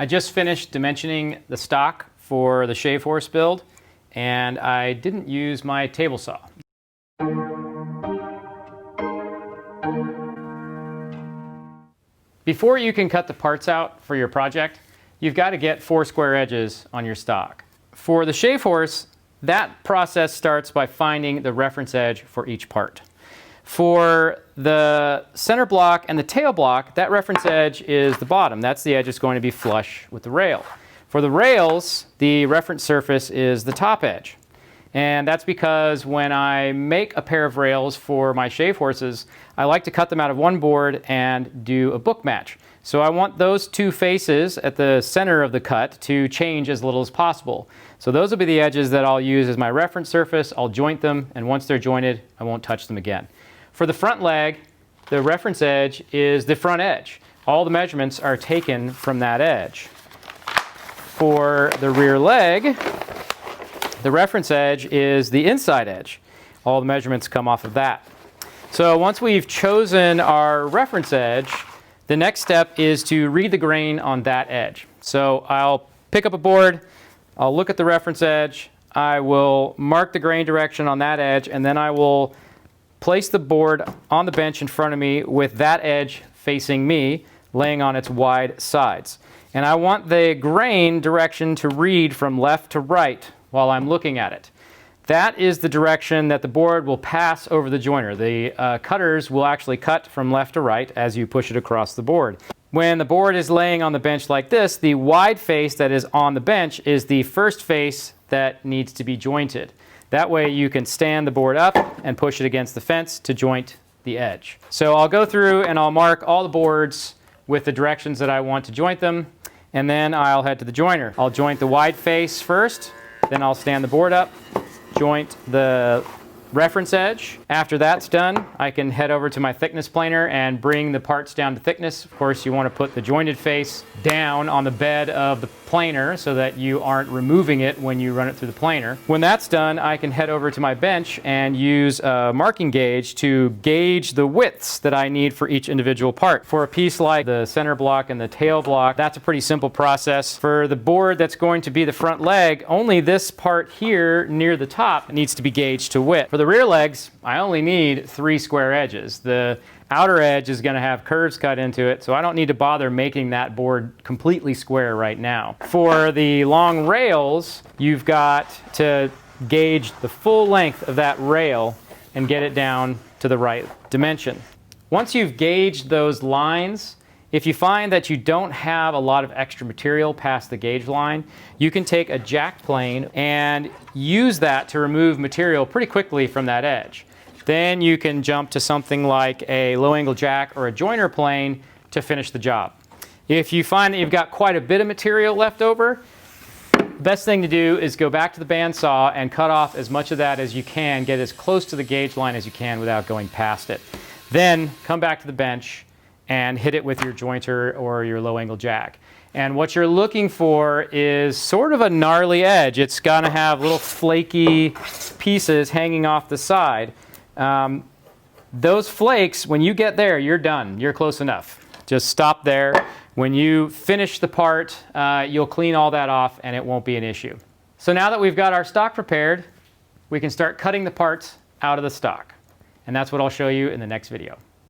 I just finished dimensioning the stock for the shave horse build, and I didn't use my table saw. Before you can cut the parts out for your project, you've got to get 4 square edges on your stock. For the shave horse, that process starts by finding the reference edge for each part. For the center block and the tail block, that reference edge is the bottom. That's the edge that's going to be flush with the rail. For the rails, the reference surface is the top edge. And that's because when I make a pair of rails for my shave horses, I like to cut them out of one board and do a book match. So I want those two faces at the center of the cut to change as little as possible. So those will be the edges that I'll use as my reference surface. I'll joint them, and once they're jointed, I won't touch them again. For the front leg, the reference edge is the front edge. All the measurements are taken from that edge. For the rear leg, the reference edge is the inside edge. All the measurements come off of that. So once we've chosen our reference edge, the next step is to read the grain on that edge. So I'll pick up a board, I'll look at the reference edge, I will mark the grain direction on that edge, and then I will place the board on the bench in front of me with that edge facing me, laying on its wide sides. And I want the grain direction to read from left to right while I'm looking at it. That is the direction that the board will pass over the joiner. The cutters will actually cut from left to right as you push it across the board. When the board is laying on the bench like this, the wide face that is on the bench is the first face that needs to be jointed. That way you can stand the board up and push it against the fence to joint the edge. So I'll go through and I'll mark all the boards with the directions that I want to joint them, and then I'll head to the joiner. I'll joint the wide face first, then I'll stand the board up, joint the reference edge. After that's done, I can head over to my thickness planer and bring the parts down to thickness. Of course, you want to put the jointed face down on the bed of the planer so that you aren't removing it when you run it through the planer. When that's done, I can head over to my bench and use a marking gauge to gauge the widths that I need for each individual part. For a piece like the center block and the tail block, that's a pretty simple process. For the board that's going to be the front leg, only this part here near the top needs to be gauged to width. For the rear legs, I only need 3 square edges. The outer edge is going to have curves cut into it, so I don't need to bother making that board completely square right now. For the long rails, you've got to gauge the full length of that rail and get it down to the right dimension. Once you've gauged those lines, if you find that you don't have a lot of extra material past the gauge line, you can take a jack plane and use that to remove material pretty quickly from that edge. Then you can jump to something like a low angle jack or a joiner plane to finish the job. If you find that you've got quite a bit of material left over, the best thing to do is go back to the bandsaw and cut off as much of that as you can, get as close to the gauge line as you can without going past it. Then come back to the bench and hit it with your jointer or your low angle jack. And what you're looking for is sort of a gnarly edge. It's gonna have little flaky pieces hanging off the side. Those flakes, when you get there, you're done. You're close enough. Just stop there. When you finish the part, you'll clean all that off and it won't be an issue. So now that we've got our stock prepared, we can start cutting the parts out of the stock. And that's what I'll show you in the next video.